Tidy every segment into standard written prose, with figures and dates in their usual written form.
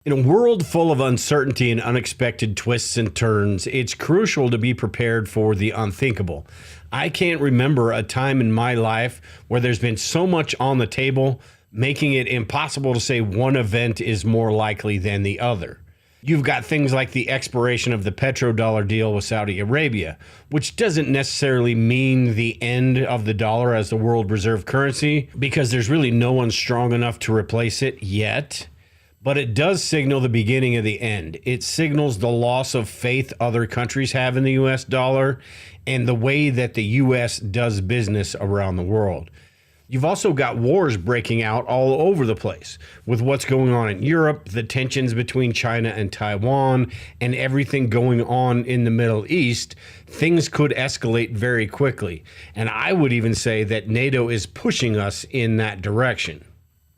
In a world full of uncertainty and unexpected twists and turns, it's crucial to be prepared for the unthinkable. I can't remember a time in my life where there's been so much on the table, making it impossible to say one event is more likely than the other. You've got things like the expiration of the petrodollar deal with Saudi Arabia, which doesn't necessarily mean the end of the dollar as the world reserve currency, because there's really no one strong enough to replace it yet. But it does signal the beginning of the end. It signals the loss of faith other countries have in the US dollar and the way that the US does business around the world. You've also got wars breaking out all over the place with what's going on in Europe, the tensions between China and Taiwan, and everything going on in the Middle East. Things could escalate very quickly. And I would even say that NATO is pushing us in that direction.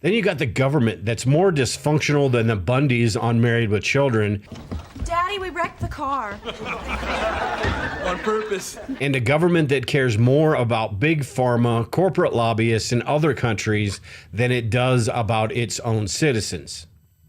Then you got the government that's more dysfunctional than the Bundys on Married with Children. Daddy, we wrecked the car. On purpose. And a government that cares more about big pharma, corporate lobbyists in other countries than it does about its own citizens.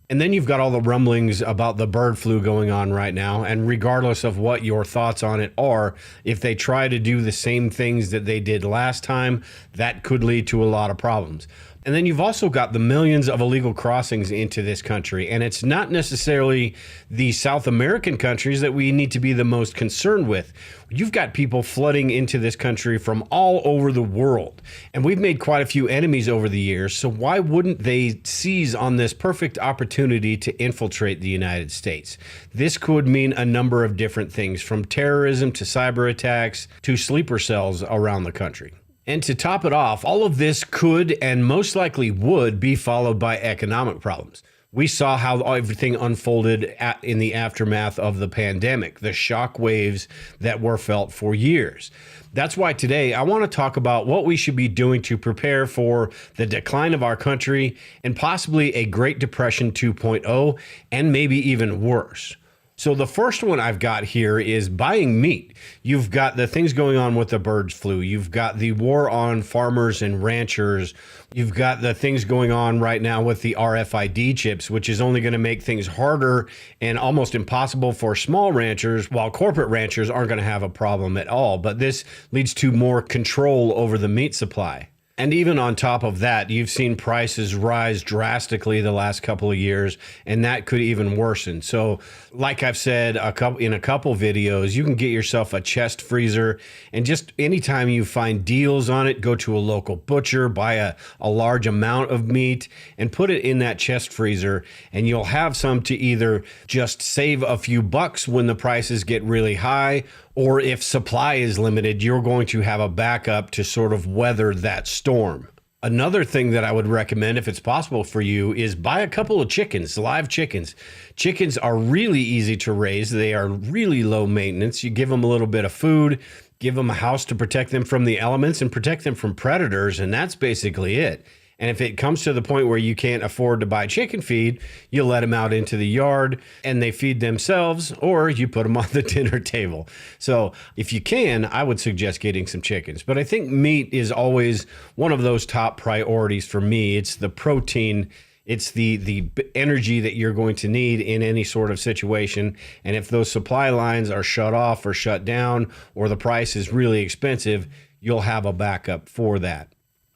And then you've got all the rumblings about the bird flu going on right now. And regardless of what your thoughts on it are, if they try to do the same things that they did last time, that could lead to a lot of problems. And then you've also got the millions of illegal crossings into this country. And it's not necessarily the South American countries that we need to be the most concerned with. You've got people flooding into this country from all over the world. And we've made quite a few enemies over the years. So why wouldn't they seize on this perfect opportunity to infiltrate the United States? This could mean a number of different things, from terrorism to cyber attacks to sleeper cells around the country. And to top it off, all of this could and most likely would be followed by economic problems. We saw how everything unfolded in the aftermath of the pandemic, the shock waves that were felt for years. That's why today I want to talk about what we should be doing to prepare for the decline of our country and possibly a Great Depression 2.0 and maybe even worse. So the first one I've got here is buying meat. You've got the things going on with the bird flu. You've got the war on farmers and ranchers. You've got the things going on right now with the RFID chips, which is only going to make things harder and almost impossible for small ranchers, while corporate ranchers aren't going to have a problem at all. But this leads to more control over the meat supply. And even on top of that, you've seen prices rise drastically the last couple of years, and that could even worsen. So like I've said in a couple videos, you can get yourself a chest freezer, and just anytime you find deals on it, go to a local butcher, buy a large amount of meat and put it in that chest freezer, and you'll have some to either just save a few bucks when the prices get really high, or if supply is limited, you're going to have a backup to sort of weather that storm. Another thing that I would recommend, if it's possible for you, is buy a couple of chickens, live chickens. Chickens are really easy to raise. They are really low maintenance. You give them a little bit of food, give them a house to protect them from the elements and protect them from predators, and that's basically it. And if it comes to the point where you can't afford to buy chicken feed, you let them out into the yard and they feed themselves, or you put them on the dinner table. So if you can, I would suggest getting some chickens. But I think meat is always one of those top priorities for me. It's the protein. It's the energy that you're going to need in any sort of situation. And if those supply lines are shut off or shut down, or the price is really expensive, you'll have a backup for that.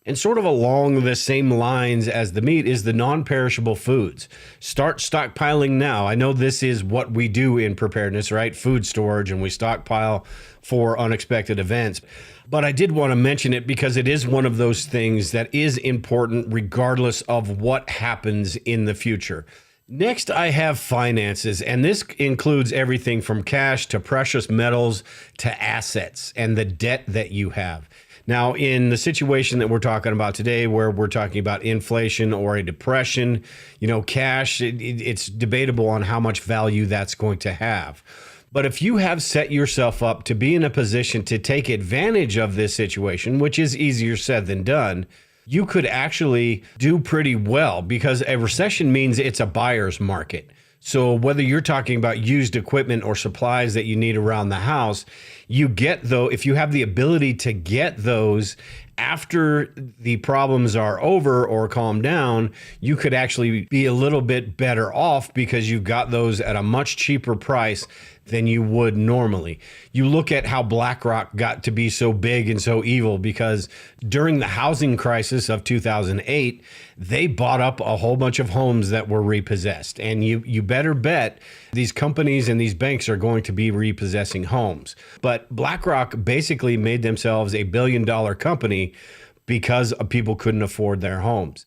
And sort of along the same lines as the meat is the non-perishable foods. Start stockpiling now. I know this is what we do in preparedness, right? Food storage, and we stockpile for unexpected events. But I did want to mention it because it is one of those things that is important regardless of what happens in the future. Next, I have finances, and this includes everything from cash to precious metals to assets and the debt that you have. Now, in the situation that we're talking about today, where we're talking about inflation or a depression, cash, it's debatable on how much value that's going to have. But if you have set yourself up to be in a position to take advantage of this situation, which is easier said than done, you could actually do pretty well, because a recession means it's a buyer's market. So whether you're talking about used equipment or supplies that you need around the house, if you have the ability to get those after the problems are over or calm down, you could actually be a little bit better off because you've got those at a much cheaper price than you would normally. You look at how BlackRock got to be so big and so evil because during the housing crisis of 2008, they bought up a whole bunch of homes that were repossessed. And you better bet these companies and these banks are going to be repossessing homes. But BlackRock basically made themselves a billion-dollar company because people couldn't afford their homes.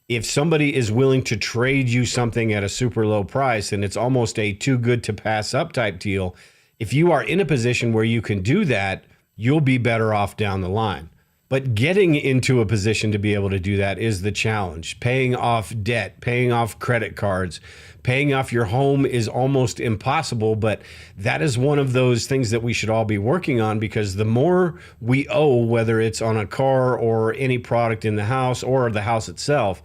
If somebody is willing to trade you something at a super low price and it's almost a too good to pass up type deal, if you are in a position where you can do that, you'll be better off down the line. But getting into a position to be able to do that is the challenge. Paying off debt, paying off credit cards, paying off your home is almost impossible, but that is one of those things that we should all be working on because the more we owe, whether it's on a car or any product in the house or the house itself,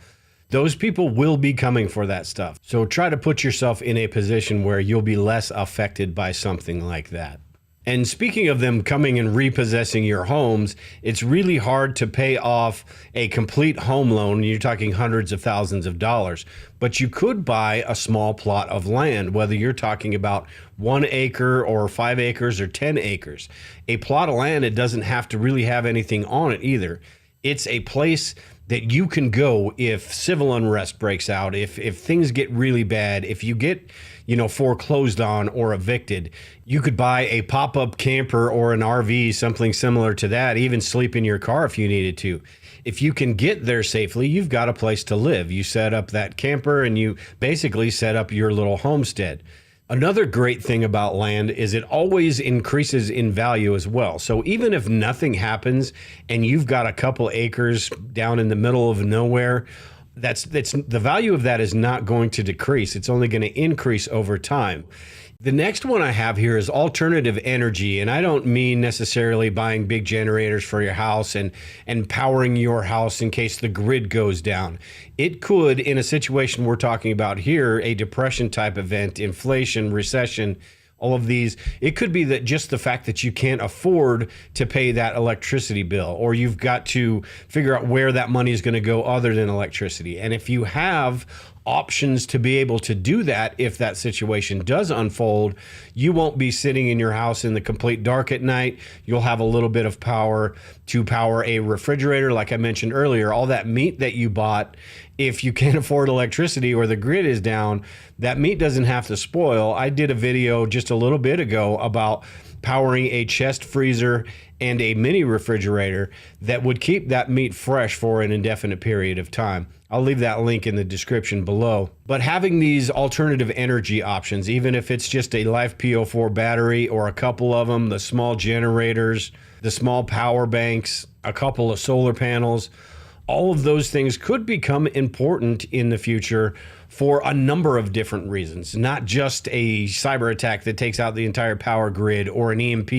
those people will be coming for that stuff. So try to put yourself in a position where you'll be less affected by something like that. And speaking of them coming and repossessing your homes, it's really hard to pay off a complete home loan. You're talking hundreds of thousands of dollars, but you could buy a small plot of land, whether you're talking about 1 acre or 5 acres or 10 acres. A plot of land, it doesn't have to really have anything on it either. It's a place that you can go if civil unrest breaks out, if things get really bad, if you get, foreclosed on or evicted, you could buy a pop-up camper or an RV, something similar to that, even sleep in your car if you needed to. If you can get there safely, you've got a place to live. You set up that camper and you basically set up your little homestead. Another great thing about land is it always increases in value as well. So even if nothing happens and you've got a couple acres down in the middle of nowhere, that's the value of that is not going to decrease. It's only going to increase over time. The next one I have here is alternative energy, and I don't mean necessarily buying big generators for your house and powering your house in case the grid goes down. It could, in a situation we're talking about here, a depression type event, inflation, recession, all of these, it could be that just the fact that you can't afford to pay that electricity bill, or you've got to figure out where that money is going to go other than electricity. And if you have options to be able to do that, if that situation does unfold, you won't be sitting in your house in the complete dark at night. You'll have a little bit of power to power a refrigerator. Like I mentioned earlier, all that meat that you bought, if you can't afford electricity or the grid is down, that meat doesn't have to spoil. I did a video just a little bit ago about powering a chest freezer and a mini refrigerator that would keep that meat fresh for an indefinite period of time. I'll leave that link in the description below. But having these alternative energy options, even if it's just a Life PO4 battery or a couple of them, the small generators, the small power banks, a couple of solar panels, all of those things could become important in the future for a number of different reasons, not just a cyber attack that takes out the entire power grid or an EMP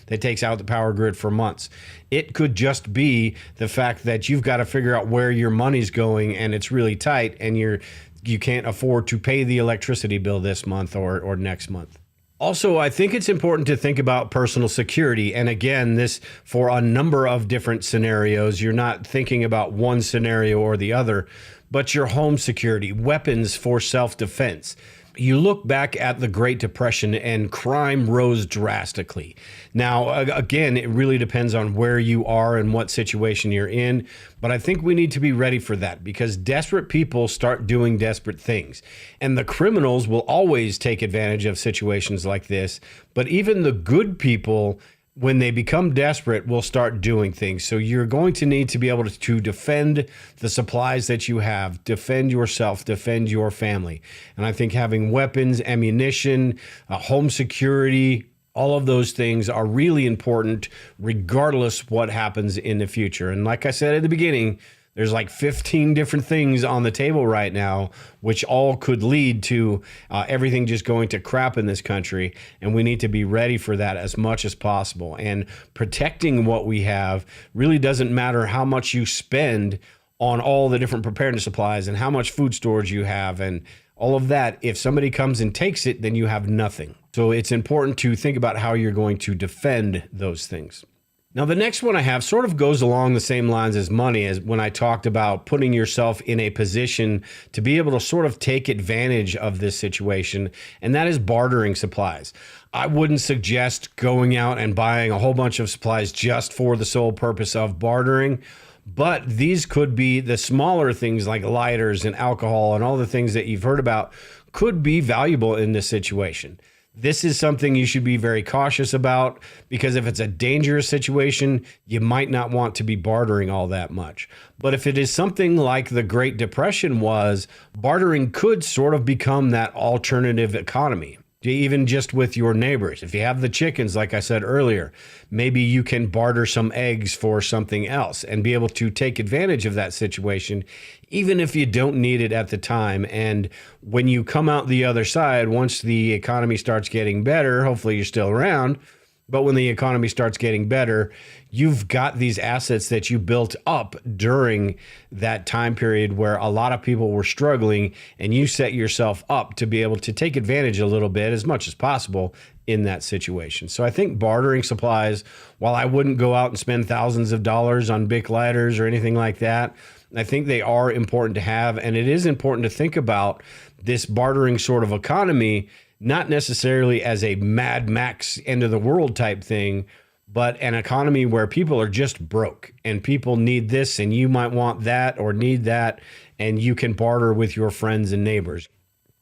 that takes out the power grid for months. It could just be the fact that you've got to figure out where your money's going and it's really tight and you can't afford to pay the electricity bill this month or next month. Also, I think it's important to think about personal security. And again, this for a number of different scenarios. You're not thinking about one scenario or the other, but your home security, weapons for self-defense. You look back at the Great Depression and crime rose drastically. Now, again, it really depends on where you are and what situation you're in, but I think we need to be ready for that because desperate people start doing desperate things. And the criminals will always take advantage of situations like this, but even the good people, when they become desperate, will start doing things. So you're going to need to be able to defend the supplies that you have, defend yourself, defend your family. And I think having weapons, ammunition, home security, all of those things are really important regardless what happens in the future. And like I said at the beginning, there's like 15 different things on the table right now, which all could lead to everything just going to crap in this country. And we need to be ready for that as much as possible. And protecting what we have really doesn't matter how much you spend on all the different preparedness supplies and how much food storage you have and all of that. If somebody comes and takes it, then you have nothing. So it's important to think about how you're going to defend those things. Now, the next one I have sort of goes along the same lines as money, as when I talked about putting yourself in a position to be able to sort of take advantage of this situation, and that is bartering supplies. I wouldn't suggest going out and buying a whole bunch of supplies just for the sole purpose of bartering. But these could be the smaller things like lighters and alcohol and all the things that you've heard about could be valuable in this situation. This is something you should be very cautious about, because if it's a dangerous situation, you might not want to be bartering all that much. But if it is something like the Great Depression was, bartering could sort of become that alternative economy. Even just with your neighbors. If you have the chickens, like I said earlier, maybe you can barter some eggs for something else and be able to take advantage of that situation, even if you don't need it at the time. And when you come out the other side, once the economy starts getting better, hopefully you're still around, but when the economy starts getting better, you've got these assets that you built up during that time period where a lot of people were struggling, and you set yourself up to be able to take advantage a little bit as much as possible in that situation. So I think bartering supplies, while I wouldn't go out and spend thousands of dollars on Bic lighters or anything like that, I think they are important to have. And it is important to think about this bartering sort of economy, not necessarily as a Mad Max end of the world type thing, but an economy where people are just broke and people need this and you might want that or need that, and you can barter with your friends and neighbors.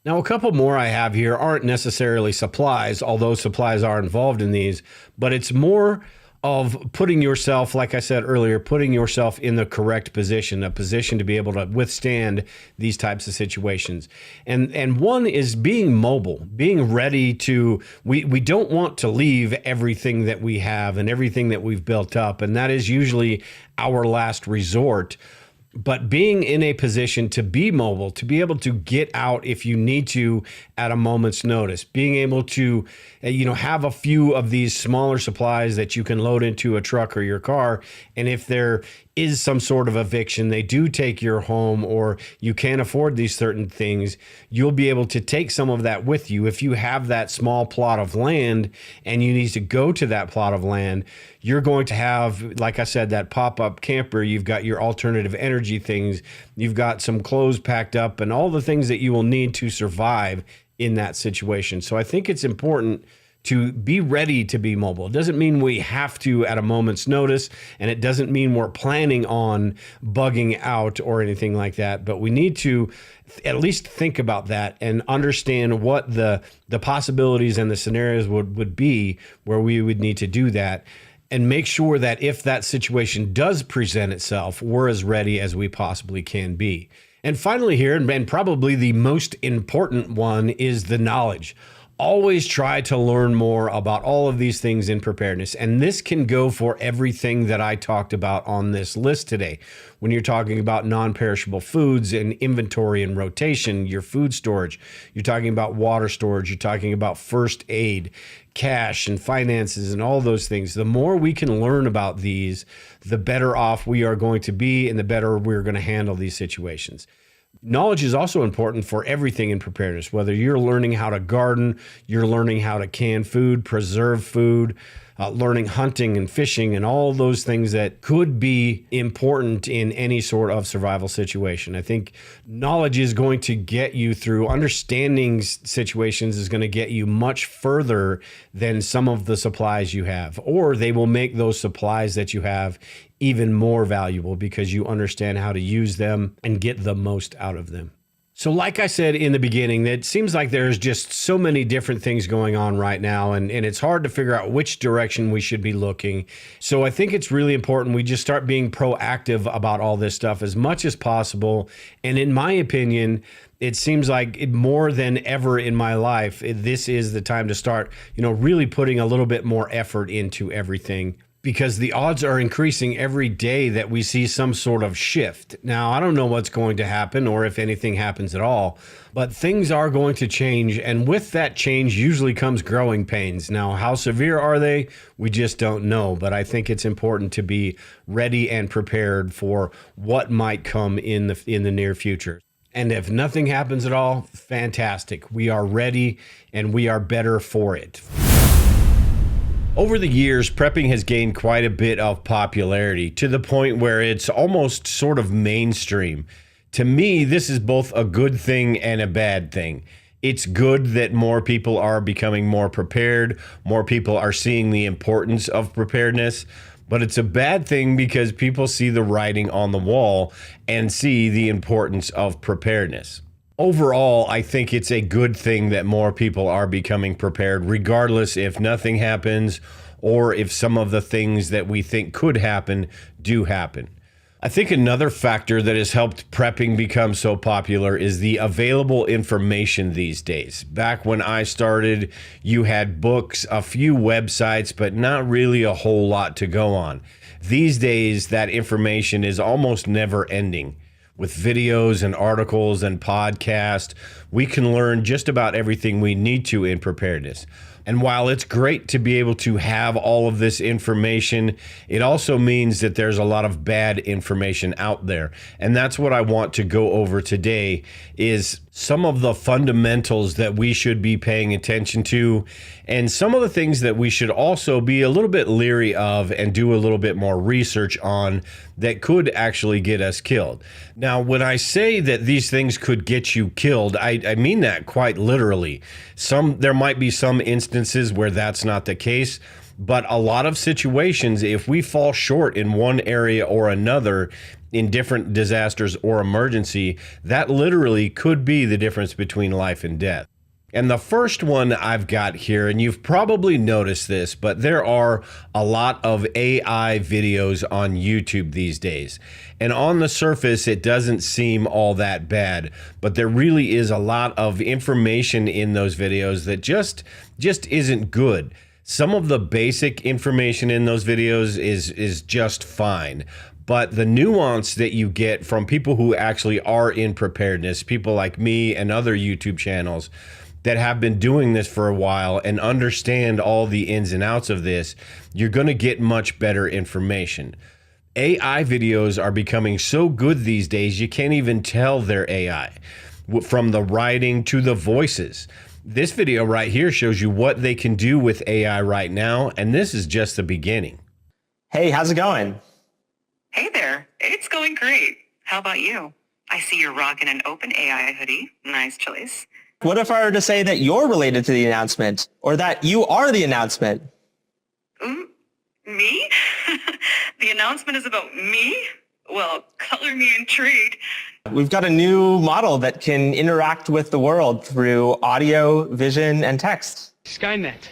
Now, a couple more I have here aren't necessarily supplies, although supplies are involved in these, but it's more of putting yourself, like I said earlier, putting yourself in the correct position, a position to be able to withstand these types of situations. And one is being mobile, being ready to, we don't want to leave everything that we have and everything that we've built up. And that is usually our last resort. But being in a position to be mobile, to be able to get out if you need to at a moment's notice, being able to, have a few of these smaller supplies that you can load into a truck or your car. And if there is some sort of eviction, they do take your home, or you can't afford these certain things, you'll be able to take some of that with you. If you have that small plot of land and you need to go to that plot of land, you're going to have, like I said, that pop-up camper. You've got your alternative energy things. You've got some clothes packed up and all the things that you will need to survive in that situation. So I think it's important to be ready to be mobile. It doesn't mean we have to at a moment's notice, and it doesn't mean we're planning on bugging out or anything like that, but we need to at least think about that and understand what the possibilities and the scenarios would be where we would need to do that, and make sure that if that situation does present itself, we're as ready as we possibly can be. And finally here, and probably the most important one, is the knowledge. Always try to learn more about all of these things in preparedness. And this can go for everything that I talked about on this list today. When you're talking about non-perishable foods and inventory and rotation, your food storage, you're talking about water storage, you're talking about first aid, cash and finances and all those things. The more we can learn about these, the better off we are going to be and the better we're going to handle these situations. Knowledge is also important for everything in preparedness, whether you're learning how to garden, you're learning how to can food, preserve food, learning hunting and fishing and all those things that could be important in any sort of survival situation. I think knowledge is going to get you through. Understanding situations is going to get you much further than some of the supplies you have, or they will make those supplies that you have even more valuable because you understand how to use them and get the most out of them. So like I said in the beginning, it seems like there's just so many different things going on right now, and it's hard to figure out which direction we should be looking. So I think it's really important we just start being proactive about all this stuff as much as possible. And in my opinion, it seems like more than ever in my life, this is the time to start, really putting a little bit more effort into everything, because the odds are increasing every day that we see some sort of shift. Now, I don't know what's going to happen or if anything happens at all, but things are going to change. And with that change usually comes growing pains. Now, how severe are they? We just don't know. But I think it's important to be ready and prepared for what might come in the near future. And if nothing happens at all, fantastic. We are ready and we are better for it. Over the years, prepping has gained quite a bit of popularity to the point where it's almost sort of mainstream. To me, this is both a good thing and a bad thing. It's good that more people are becoming more prepared, more people are seeing the importance of preparedness, but it's a bad thing because people see the writing on the wall and see the importance of preparedness. Overall, I think it's a good thing that more people are becoming prepared, regardless if nothing happens or if some of the things that we think could happen do happen. I think another factor that has helped prepping become so popular is the available information these days. Back when I started, you had books, a few websites, but not really a whole lot to go on. These days, that information is almost never ending. With videos and articles and podcasts, we can learn just about everything we need to in preparedness. And while it's great to be able to have all of this information, it also means that there's a lot of bad information out there. And that's what I want to go over today is some of the fundamentals that we should be paying attention to and some of the things that we should also be a little bit leery of and do a little bit more research on that could actually get us killed. Now, when I say that these things could get you killed, I mean that quite literally. There might be some instances where that's not the case, but a lot of situations, if we fall short in one area or another in different disasters or emergency, that literally could be the difference between life and death. And the first one I've got here, and you've probably noticed this, but there are a lot of AI videos on YouTube these days. And on the surface, it doesn't seem all that bad, but there really is a lot of information in those videos that just isn't good. Some of the basic information in those videos is just fine. But the nuance that you get from people who actually are in preparedness, people like me and other YouTube channels that have been doing this for a while and understand all the ins and outs of this, you're going to get much better information. AI videos are becoming so good these days, you can't even tell they're AI. From the writing to the voices. This video right here shows you what they can do with AI right now, and this is just the beginning. Hey, how's it going? Hey there, it's going great. How about you? I see you're rocking an OpenAI hoodie. Nice choice. What if I were to say that you're related to the announcement, or that you are the announcement? Me? The announcement is about me? Well, color me intrigued. We've got a new model that can interact with the world through audio, vision, and text. Skynet.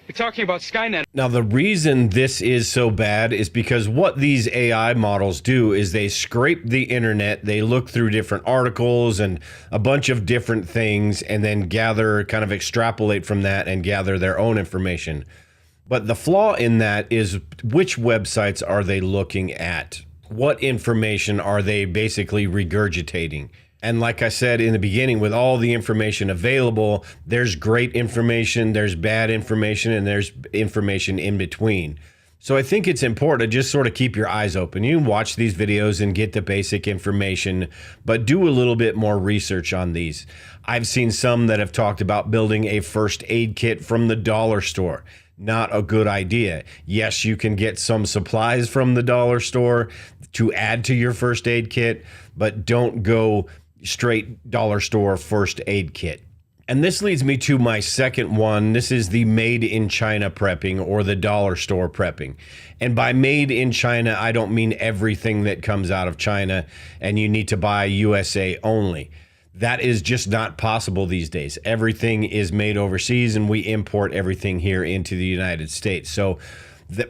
We're talking about Skynet. Now, the reason this is so bad is because what these AI models do is they scrape the internet, they look through different articles and a bunch of different things, and then kind of extrapolate from that and gather their own information. But the flaw in that is which websites are they looking at? What information are they basically regurgitating? And like I said in the beginning, with all the information available, there's great information, there's bad information, and there's information in between. So I think it's important to just sort of keep your eyes open. You can watch these videos and get the basic information, but do a little bit more research on these. I've seen some that have talked about building a first aid kit from the dollar store. Not a good idea. Yes, you can get some supplies from the dollar store to add to your first aid kit, but don't go straight dollar store first aid kit. And this leads me to my second one. This is the made in China prepping or the dollar store prepping. And by made in China, I don't mean everything that comes out of China and you need to buy USA only. That is just not possible these days. Everything is made overseas and we import everything here into the United States. So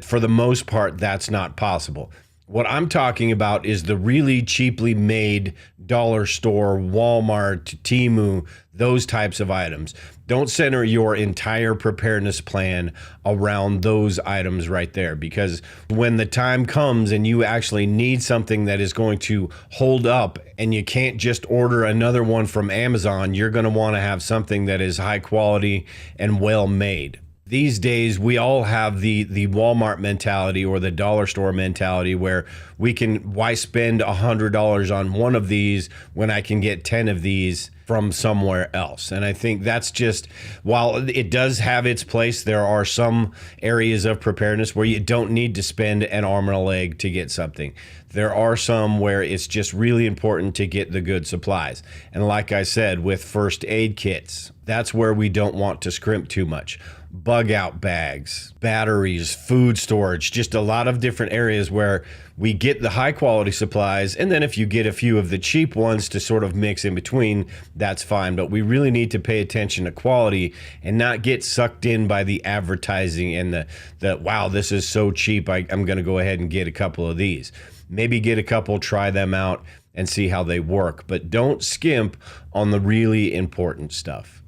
for the most part, that's not possible. What I'm talking about is the really cheaply made dollar store, Walmart, Temu, those types of items. Don't center your entire preparedness plan around those items right there, because when the time comes and you actually need something that is going to hold up and you can't just order another one from Amazon, you're going to want to have something that is high quality and well made. These days, we all have the Walmart mentality or the dollar store mentality where why spend $100 on one of these when I can get 10 of these from somewhere else. And I think that's just, while it does have its place, there are some areas of preparedness where you don't need to spend an arm and a leg to get something. There are some where it's just really important to get the good supplies. And like I said, with first aid kits, that's where we don't want to scrimp too much. Bug out bags, batteries, food storage, just a lot of different areas where we get the high quality supplies. And then if you get a few of the cheap ones to sort of mix in between, that's fine. But we really need to pay attention to quality and not get sucked in by the advertising and the wow, this is so cheap, I'm going to go ahead and get a couple of these. Maybe get a couple, try them out and see how they work. But don't skimp on the really important stuff.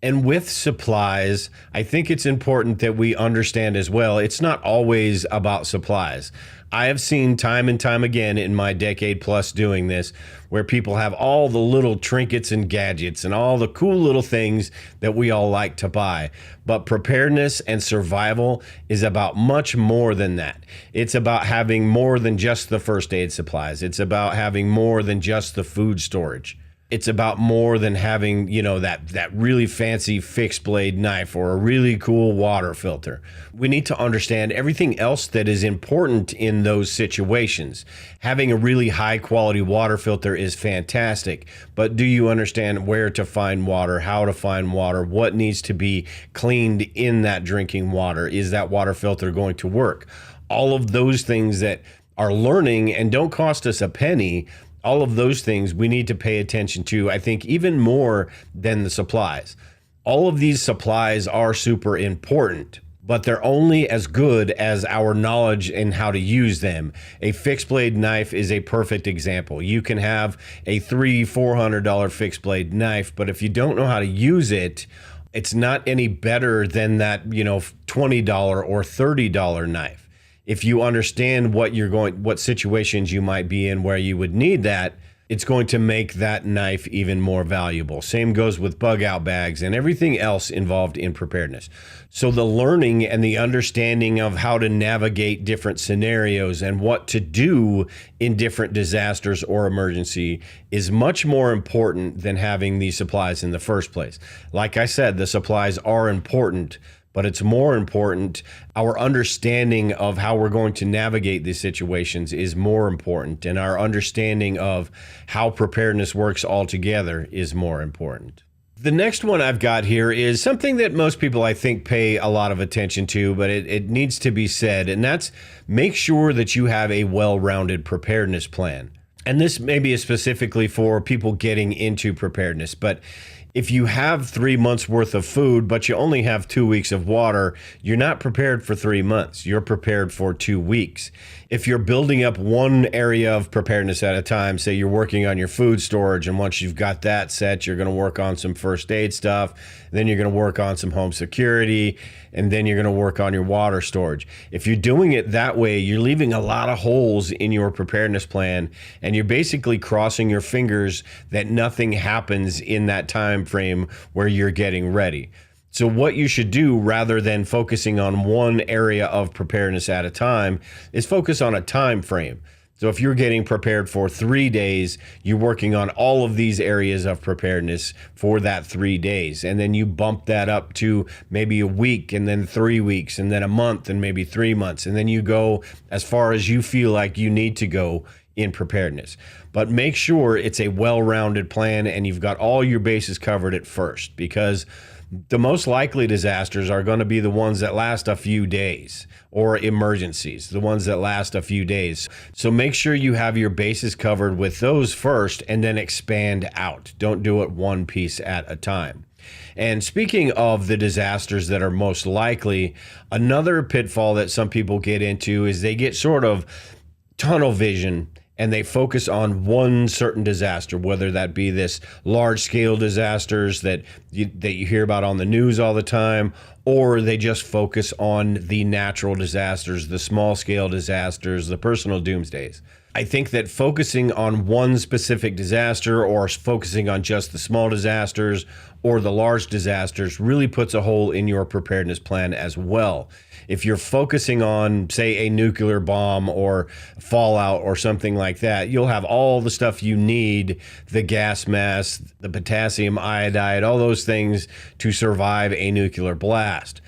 And with supplies, I think it's important that we understand as well, it's not always about supplies. I have seen time and time again in my decade plus doing this, where people have all the little trinkets and gadgets and all the cool little things that we all like to buy. But preparedness and survival is about much more than that. It's about having more than just the first aid supplies. It's about having more than just the food storage. It's about more than having, that really fancy fixed blade knife or a really cool water filter. We need to understand everything else that is important in those situations. Having a really high quality water filter is fantastic, but do you understand where to find water, how to find water, what needs to be cleaned in that drinking water? Is that water filter going to work? All of those things that are learning and don't cost us a penny. All of those things we need to pay attention to, I think, even more than the supplies. All of these supplies are super important, but they're only as good as our knowledge in how to use them. A fixed blade knife is a perfect example. You can have a $300-$400 fixed blade knife, but if you don't know how to use it, it's not any better than that, $20 or $30 knife. If you understand what situations you might be in where you would need that, it's going to make that knife even more valuable. Same goes with bug out bags and everything else involved in preparedness. So the learning and the understanding of how to navigate different scenarios and what to do in different disasters or emergency is much more important than having these supplies in the first place. Like I said, the supplies are important, but it's more important, our understanding of how we're going to navigate these situations is more important, and our understanding of how preparedness works altogether is more important. The next one I've got here is something that most people, I think, pay a lot of attention to, but it needs to be said, and that's make sure that you have a well-rounded preparedness plan. And this maybe is specifically for people getting into preparedness, but if you have 3 months worth of food, but you only have 2 weeks of water, you're not prepared for 3 months. You're prepared for 2 weeks. If you're building up one area of preparedness at a time, say you're working on your food storage, and once you've got that set, you're going to work on some first aid stuff, then you're going to work on some home security, and then you're going to work on your water storage. If you're doing it that way, you're leaving a lot of holes in your preparedness plan, and you're basically crossing your fingers that nothing happens in that time frame where you're getting ready. So what you should do, rather than focusing on one area of preparedness at a time, is focus on a time frame. So if you're getting prepared for 3 days, you're working on all of these areas of preparedness for that 3 days. And then you bump that up to maybe a week, and then 3 weeks, and then a month, and maybe 3 months. And then you go as far as you feel like you need to go in preparedness. But make sure it's a well-rounded plan and you've got all your bases covered at first, because the most likely disasters are going to be the ones that last a few days, or emergencies, the ones that last a few days. So make sure you have your bases covered with those first, and then expand out. Don't do it one piece at a time. And speaking of the disasters that are most likely, another pitfall that some people get into is they get sort of tunnel vision, and they focus on one certain disaster, whether that be this large-scale disasters that you hear about on the news all the time, or they just focus on the natural disasters, the small-scale disasters, the personal doomsdays. I think that focusing on one specific disaster or focusing on just the small disasters or the large disasters really puts a hole in your preparedness plan as well. If you're focusing on, say, a nuclear bomb or fallout or something like that, you'll have all the stuff you need, the gas mask, the potassium iodide, all those things to survive a nuclear blast.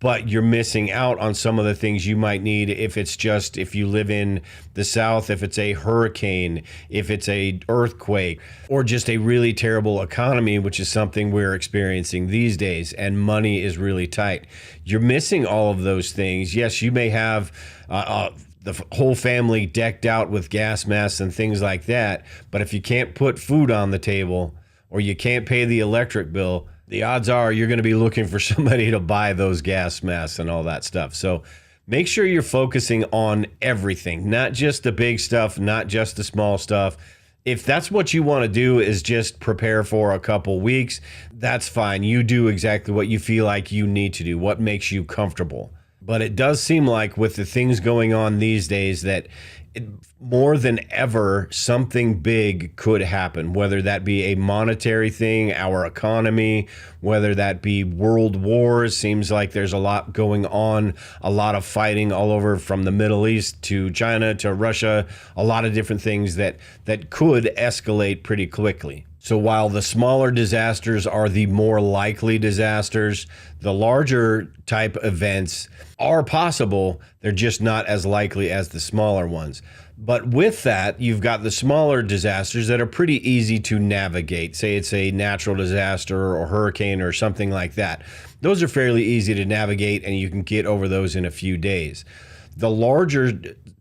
But you're missing out on some of the things you might need if you live in the South, if it's a hurricane, if it's a earthquake, or just a really terrible economy, which is something we're experiencing these days, and money is really tight. You're missing all of those things. Yes, you may have the whole family decked out with gas masks and things like that, but if you can't put food on the table or you can't pay the electric bill, the odds are you're going to be looking for somebody to buy those gas masks and all that stuff. So make sure you're focusing on everything, not just the big stuff, not just the small stuff. If that's what you want to do is just prepare for a couple weeks, that's fine. You do exactly what you feel like you need to do, what makes you comfortable. But it does seem like with the things going on these days that more than ever, something big could happen, whether that be a monetary thing, our economy, whether that be world wars. Seems like there's a lot going on, a lot of fighting all over from the Middle East to China to Russia, a lot of different things that could escalate pretty quickly. So while the smaller disasters are the more likely disasters, the larger type events are possible. They're just not as likely as the smaller ones. But with that, you've got the smaller disasters that are pretty easy to navigate. Say it's a natural disaster or hurricane or something like that. Those are fairly easy to navigate and you can get over those in a few days. The larger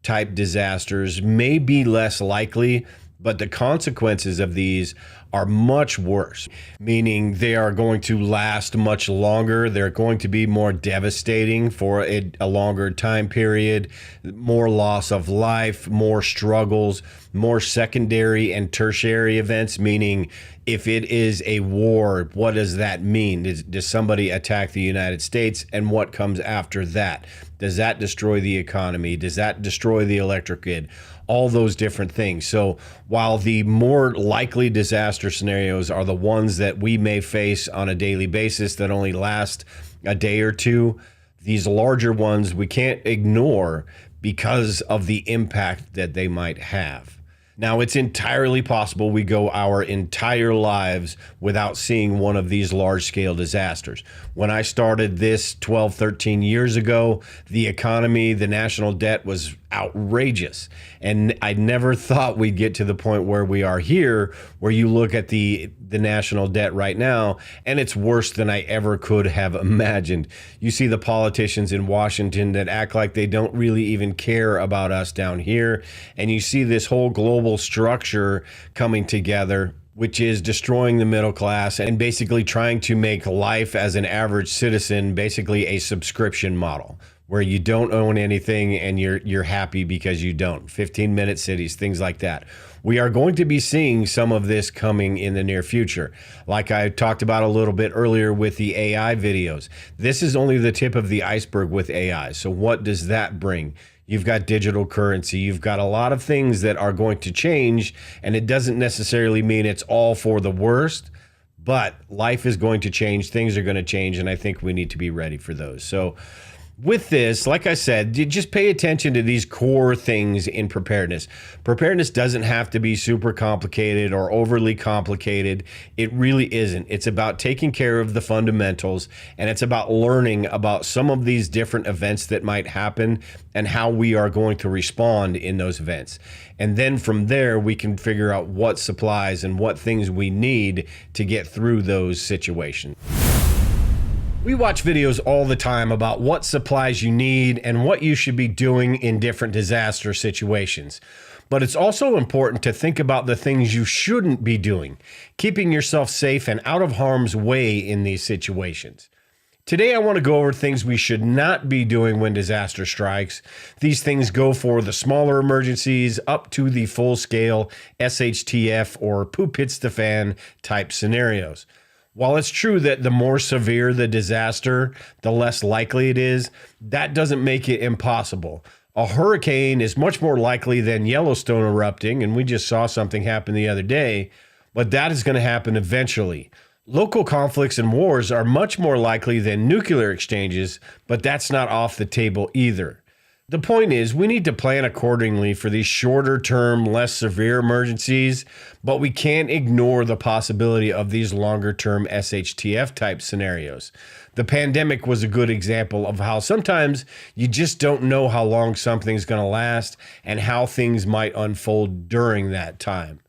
type disasters may be less likely, but the consequences of these are much worse, meaning they are going to last much longer. They're going to be more devastating for a longer time period, more loss of life, more struggles, more secondary and tertiary events, meaning if it is a war, what does that mean? Does somebody attack the United States, and what comes after that? Does that destroy the economy? Does that destroy the electric grid? All those different things. So while the more likely disaster scenarios are the ones that we may face on a daily basis that only last a day or two, these larger ones we can't ignore because of the impact that they might have. Now, it's entirely possible we go our entire lives without seeing one of these large-scale disasters. When I started this 12, 13 years ago, the economy, the national debt was outrageous. And I never thought we'd get to the point where we are here, where you look at the national debt right now, and it's worse than I ever could have imagined. You see the politicians in Washington that act like they don't really even care about us down here. And you see this whole global structure coming together, which is destroying the middle class and basically trying to make life as an average citizen basically a subscription model, where you don't own anything and you're happy because you don't. 15-minute cities, things like that. We are going to be seeing some of this coming in the near future. Like I talked about a little bit earlier with the AI videos. This is only the tip of the iceberg with AI. So what does that bring? You've got digital currency. You've got a lot of things that are going to change, and it doesn't necessarily mean it's all for the worst, but life is going to change. Things are going to change, and I think we need to be ready for those. So with this, like I said, just pay attention to these core things in preparedness. Preparedness doesn't have to be super complicated or overly complicated. It really isn't. It's about taking care of the fundamentals, and it's about learning about some of these different events that might happen and how we are going to respond in those events. And then from there, we can figure out what supplies and what things we need to get through those situations. We watch videos all the time about what supplies you need and what you should be doing in different disaster situations. But it's also important to think about the things you shouldn't be doing, keeping yourself safe and out of harm's way in these situations. Today, I want to go over things we should not be doing when disaster strikes. These things go for the smaller emergencies up to the full-scale SHTF or poop hits the fan type scenarios. While it's true that the more severe the disaster, the less likely it is, that doesn't make it impossible. A hurricane is much more likely than Yellowstone erupting, and we just saw something happen the other day, but that is going to happen eventually. Local conflicts and wars are much more likely than nuclear exchanges, but that's not off the table either. The point is, we need to plan accordingly for these shorter term, less severe emergencies, but we can't ignore the possibility of these longer term SHTF type scenarios. The pandemic was a good example of how sometimes you just don't know how long something's going to last and how things might unfold during that time.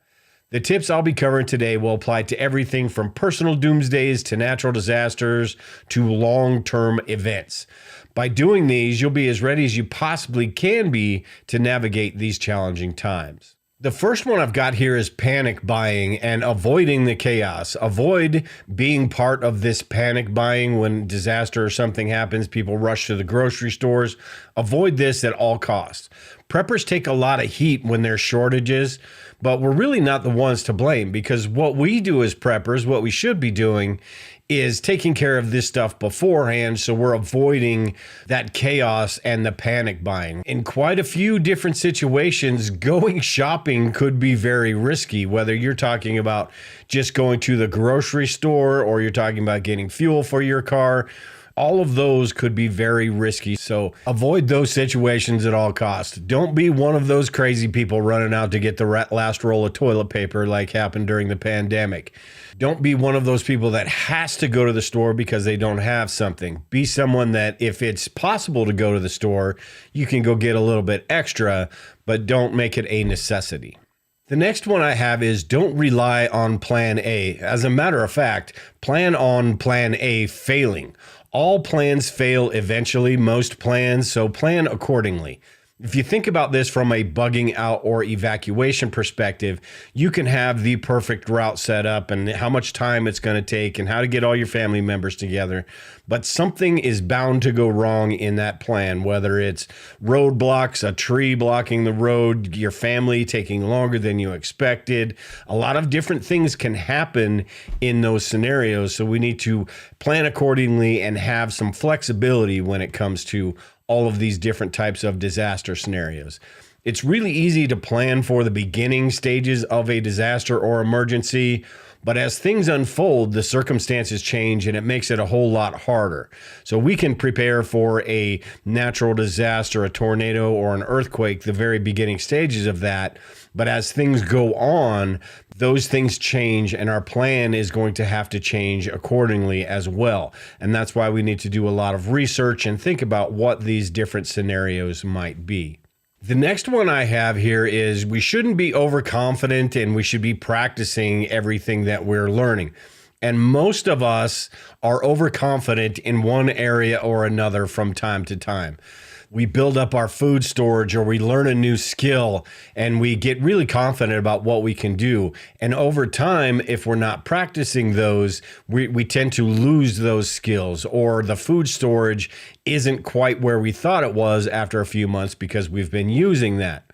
The tips I'll be covering today will apply to everything from personal doomsdays to natural disasters to long-term events. By doing these, you'll be as ready as you possibly can be to navigate these challenging times. The first one I've got here is panic buying and avoiding the chaos. Avoid being part of this panic buying when disaster or something happens. People rush to the grocery stores. Avoid this at all costs. Preppers take a lot of heat when there's shortages, but we're really not the ones to blame, because what we do as preppers, what we should be doing, is taking care of this stuff beforehand, so we're avoiding that chaos and the panic buying. In quite a few different situations, going shopping could be very risky, whether you're talking about just going to the grocery store or you're talking about getting fuel for your car. All of those could be very risky, so avoid those situations at all costs. Don't be one of those crazy people running out to get the last roll of toilet paper like happened during the pandemic. Don't be one of those people that has to go to the store because they don't have something. Be someone that, if it's possible to go to the store, you can go get a little bit extra, but don't make it a necessity. The next one I have is don't rely on plan A. As a matter of fact, plan on plan A failing. All plans fail eventually, most plans, so plan accordingly. If you think about this from a bugging out or evacuation perspective, you can have the perfect route set up and how much time it's going to take and how to get all your family members together. But something is bound to go wrong in that plan, whether it's roadblocks, a tree blocking the road, your family taking longer than you expected. A lot of different things can happen in those scenarios, so we need to plan accordingly and have some flexibility when it comes to all of these different types of disaster scenarios. It's really easy to plan for the beginning stages of a disaster or emergency, but as things unfold, the circumstances change and it makes it a whole lot harder. So we can prepare for a natural disaster, a tornado, or an earthquake, the very beginning stages of that. But as things go on, those things change and our plan is going to have to change accordingly as well. And that's why we need to do a lot of research and think about what these different scenarios might be. The next one I have here is we shouldn't be overconfident and we should be practicing everything that we're learning. And most of us are overconfident in one area or another from time to time. We build up our food storage or we learn a new skill and we get really confident about what we can do. And over time, if we're not practicing those, we tend to lose those skills, or the food storage isn't quite where we thought it was after a few months because we've been using that.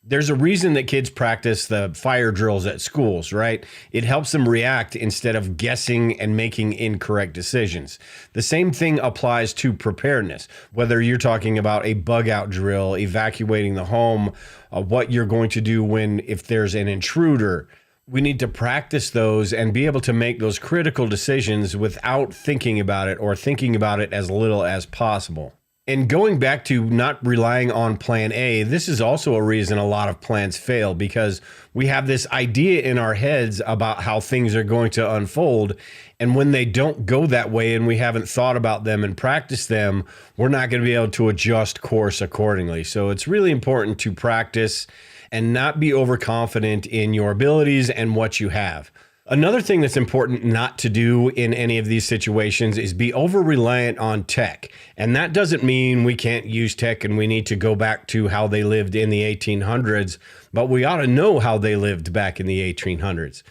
There's a reason that kids practice the fire drills at schools, right? It helps them react instead of guessing and making incorrect decisions. The same thing applies to preparedness, whether you're talking about a bug out drill, evacuating the home, what you're going to do if there's an intruder. We need to practice those and be able to make those critical decisions without thinking about it, or thinking about it as little as possible. And going back to not relying on plan A, this is also a reason a lot of plans fail, because we have this idea in our heads about how things are going to unfold. And when they don't go that way and we haven't thought about them and practiced them, we're not going to be able to adjust course accordingly. So it's really important to practice and not be overconfident in your abilities and what you have. Another thing that's important not to do in any of these situations is be over-reliant on tech. And that doesn't mean we can't use tech and we need to go back to how they lived in the 1800s, but we ought to know how they lived back in the 1800s.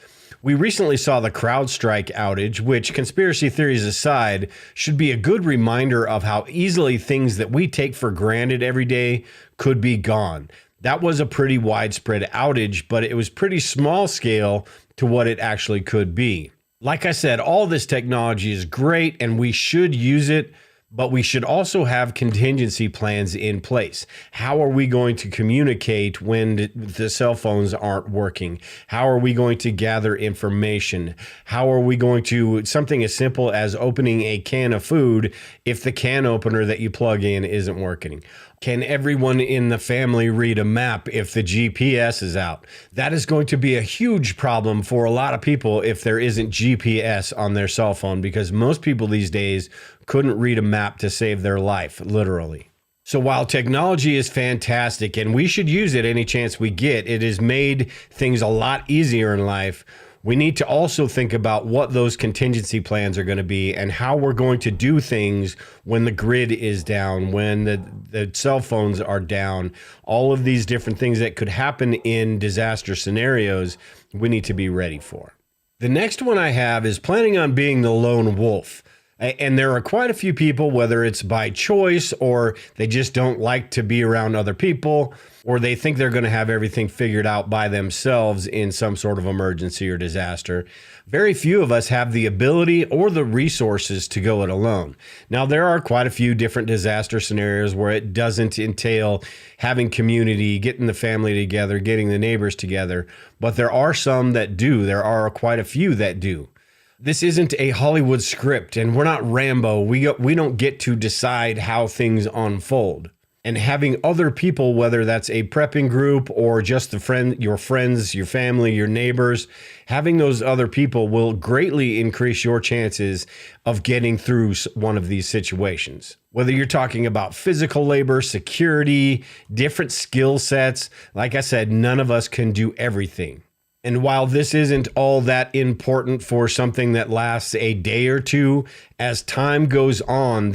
We recently saw the CrowdStrike outage, which, conspiracy theories aside, should be a good reminder of how easily things that we take for granted every day could be gone. That was a pretty widespread outage, but it was pretty small scale to what it actually could be. Like I said, all this technology is great and we should use it, But we should also have contingency plans in place. How are we going to communicate when the cell phones aren't working? How are we going to gather information? How are we going to, something as simple as opening a can of food if the can opener that you plug in isn't working? Can everyone in the family read a map if the GPS is out? That is going to be a huge problem for a lot of people if there isn't GPS on their cell phone, because most people these days couldn't read a map to save their life, literally. So while technology is fantastic and we should use it any chance we get, it has made things a lot easier in life. We need to also think about what those contingency plans are going to be and how we're going to do things when the grid is down, when the cell phones are down, all of these different things that could happen in disaster scenarios, we need to be ready for. The next one I have is planning on being the lone wolf. And there are quite a few people, whether it's by choice or they just don't like to be around other people, or they think they're going to have everything figured out by themselves in some sort of emergency or disaster. Very few of us have the ability or the resources to go it alone. Now, there are quite a few different disaster scenarios where it doesn't entail having community, getting the family together, getting the neighbors together, but there are some that do. There are quite a few that do. This isn't a Hollywood script, and we're not Rambo. We don't get to decide how things unfold. And having other people, whether that's a prepping group or just your friends, your family, your neighbors, having those other people will greatly increase your chances of getting through one of these situations. Whether you're talking about physical labor, security, different skill sets, like I said, none of us can do everything. And while this isn't all that important for something that lasts a day or two, as time goes on,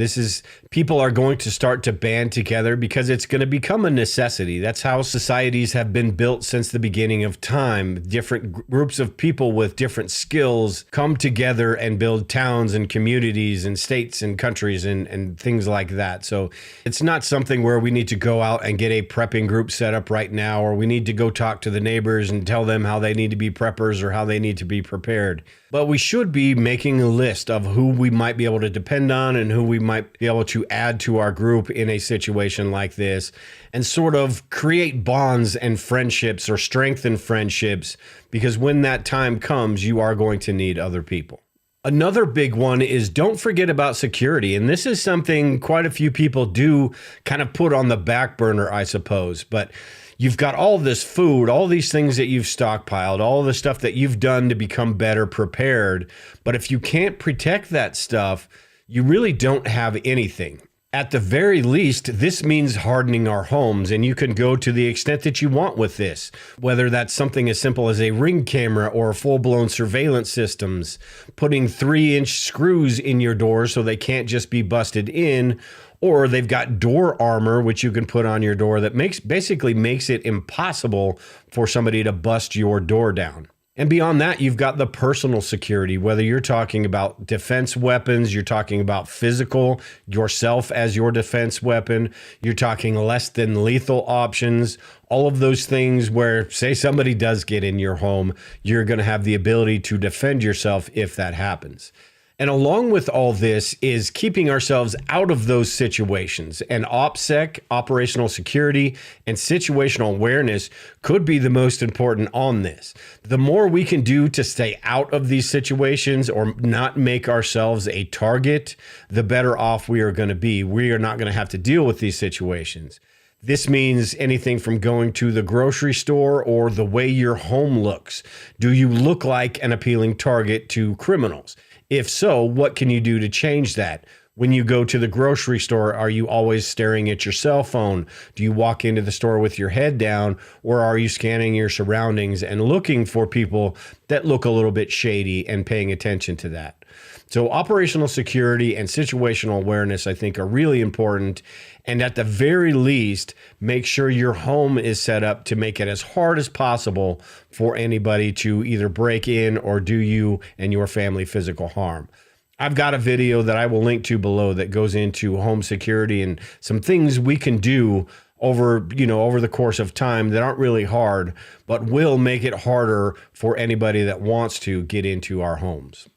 people are going to start to band together because it's going to become a necessity. That's how societies have been built since the beginning of time. Different groups of people with different skills come together and build towns and communities and states and countries and things like that. So it's not something where we need to go out and get a prepping group set up right now, or we need to go talk to the neighbors and tell them how they need to be preppers or how they need to be prepared. But we should be making a list of who we might be able to depend on and who we might be able to add to our group in a situation like this, and sort of create bonds and friendships or strengthen friendships, because when that time comes, you are going to need other people. Another big one is don't forget about security. And this is something quite a few people do kind of put on the back burner, I suppose. But you've got all this food, all these things that you've stockpiled, all the stuff that you've done to become better prepared. But if you can't protect that stuff, you really don't have anything. At the very least, this means hardening our homes, and you can go to the extent that you want with this, whether that's something as simple as a Ring camera or full-blown surveillance systems, putting 3-inch screws in your doors so they can't just be busted in, or they've got door armor, which you can put on your door that basically makes it impossible for somebody to bust your door down. And beyond that, you've got the personal security, whether you're talking about defense weapons, you're talking about physical, yourself as your defense weapon, you're talking less than lethal options, all of those things where, say somebody does get in your home, you're going to have the ability to defend yourself if that happens. And along with all this is keeping ourselves out of those situations. And OPSEC, operational security, and situational awareness could be the most important on this. The more we can do to stay out of these situations or not make ourselves a target, the better off we are going to be. We are not going to have to deal with these situations. This means anything from going to the grocery store or the way your home looks. Do you look like an appealing target to criminals? If so, what can you do to change that? When you go to the grocery store, are you always staring at your cell phone? Do you walk into the store with your head down, or are you scanning your surroundings and looking for people that look a little bit shady and paying attention to that? So operational security and situational awareness, I think, are really important. And at the very least, make sure your home is set up to make it as hard as possible for anybody to either break in or do you and your family physical harm. I've got a video that I will link to below that goes into home security and some things we can do over the course of time that aren't really hard, but will make it harder for anybody that wants to get into our homes.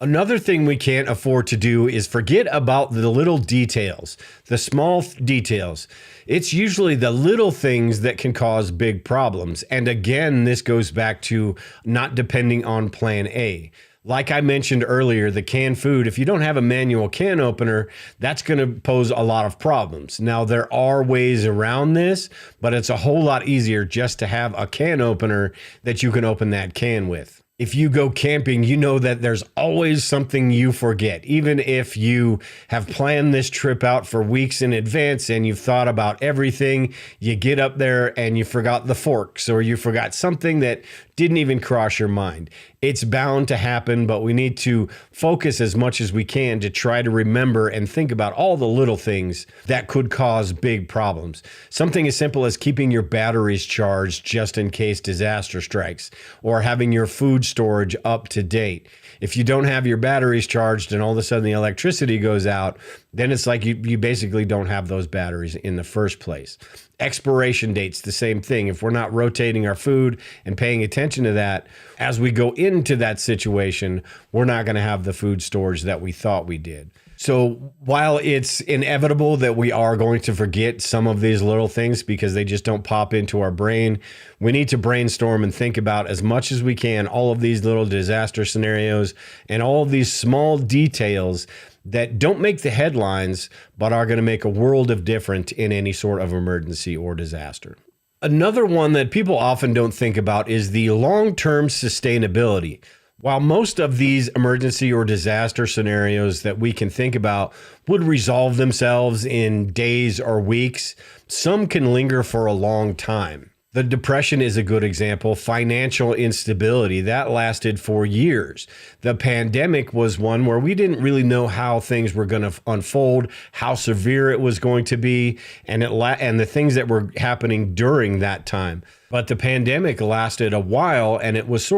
Another thing we can't afford to do is forget about the little details, the small details. It's usually the little things that can cause big problems. And again, this goes back to not depending on plan A. Like I mentioned earlier, the canned food, if you don't have a manual can opener, that's going to pose a lot of problems. Now, there are ways around this, but it's a whole lot easier just to have a can opener that you can open that can with. If you go camping, you know that there's always something you forget. Even if you have planned this trip out for weeks in advance and you've thought about everything, you get up there and you forgot the forks or you forgot something that didn't even cross your mind. It's bound to happen, but we need to focus as much as we can to try to remember and think about all the little things that could cause big problems. Something as simple as keeping your batteries charged just in case disaster strikes, or having your food storage up to date. If you don't have your batteries charged and all of a sudden the electricity goes out, then it's like you basically don't have those batteries in the first place. Expiration dates, the same thing. If we're not rotating our food and paying attention to that, as we go into that situation, we're not going to have the food storage that we thought we did. So while it's inevitable that we are going to forget some of these little things because they just don't pop into our brain, we need to brainstorm and think about as much as we can all of these little disaster scenarios and all of these small details that don't make the headlines, but are going to make a world of difference in any sort of emergency or disaster. Another one that people often don't think about is the long-term sustainability. While most of these emergency or disaster scenarios that we can think about would resolve themselves in days or weeks, some can linger for a long time. The Depression is a good example. Financial instability, that lasted for years. The pandemic was one where we didn't really know how things were going to unfold, how severe it was going to be, and the things that were happening during that time. But the pandemic lasted a while, and it was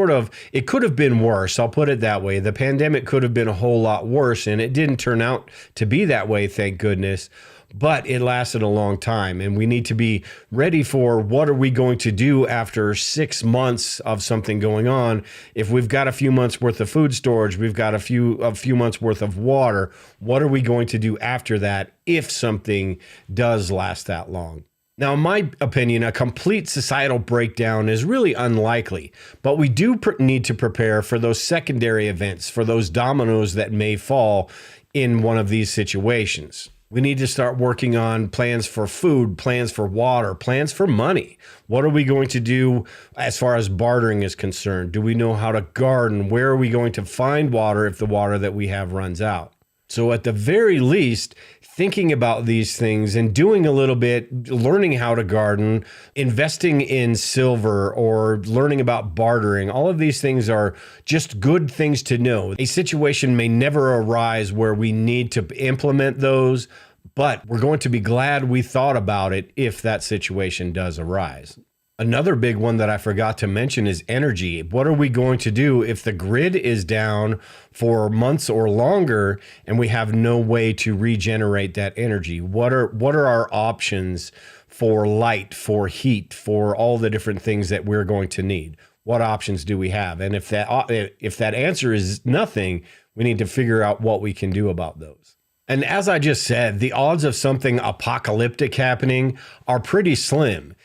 it could have been worse. I'll put it that way. The pandemic could have been a whole lot worse, and it didn't turn out to be that way, thank goodness. But it lasted a long time, and we need to be ready for what are we going to do after 6 months of something going on. If we've got a few months worth of food storage, we've got a few months worth of water, what are we going to do after that if something does last that long? Now, in my opinion, a complete societal breakdown is really unlikely, but we do need to prepare for those secondary events, for those dominoes that may fall in one of these situations. We need to start working on plans for food, plans for water, plans for money. What are we going to do as far as bartering is concerned? Do we know how to garden? Where are we going to find water if the water that we have runs out? So at the very least, thinking about these things and doing a little bit, learning how to garden, investing in silver, or learning about bartering, all of these things are just good things to know. A situation may never arise where we need to implement those, but we're going to be glad we thought about it if that situation does arise. Another big one that I forgot to mention is energy. What are we going to do if the grid is down for months or longer and we have no way to regenerate that energy? What are our options for light, for heat, for all the different things that we're going to need? What options do we have? And if that answer is nothing, we need to figure out what we can do about those. And as I just said, the odds of something apocalyptic happening are pretty slim.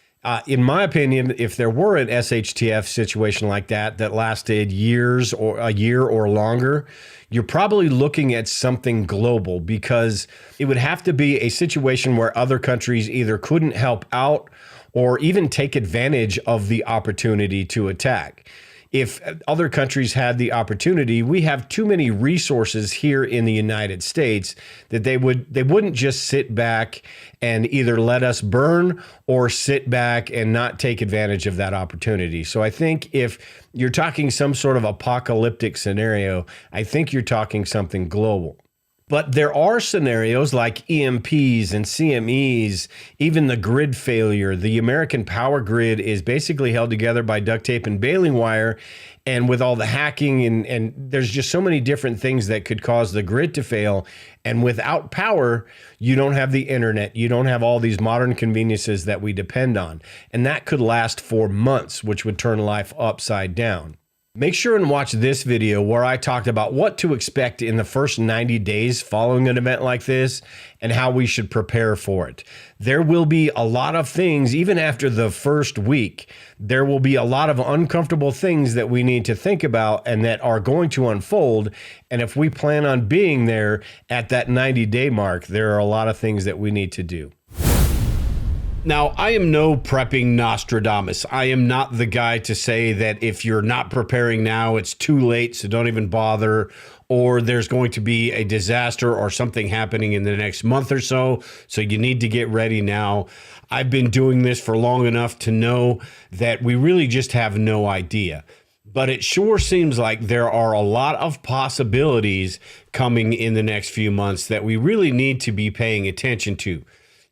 In my opinion, if there were an SHTF situation like that lasted years or a year or longer, you're probably looking at something global, because it would have to be a situation where other countries either couldn't help out or even take advantage of the opportunity to attack. If other countries had the opportunity, we have too many resources here in the United States that they wouldn't just sit back and either let us burn or sit back and not take advantage of that opportunity. So I think if you're talking some sort of apocalyptic scenario, I think you're talking something global. But there are scenarios like EMPs and CMEs, even the grid failure. The American power grid is basically held together by duct tape and baling wire. And with all the hacking and there's just so many different things that could cause the grid to fail. And without power, you don't have the internet. You don't have all these modern conveniences that we depend on. And that could last for months, which would turn life upside down. Make sure and watch this video where I talked about what to expect in the first 90 days following an event like this and how we should prepare for it. There will be a lot of things, even after the first week, there will be a lot of uncomfortable things that we need to think about and that are going to unfold. And if we plan on being there at that 90-day mark, there are a lot of things that we need to do. Now, I am no prepping Nostradamus. I am not the guy to say that if you're not preparing now, it's too late, so don't even bother, or there's going to be a disaster or something happening in the next month or so you need to get ready now. I've been doing this for long enough to know that we really just have no idea. But it sure seems like there are a lot of possibilities coming in the next few months that we really need to be paying attention to.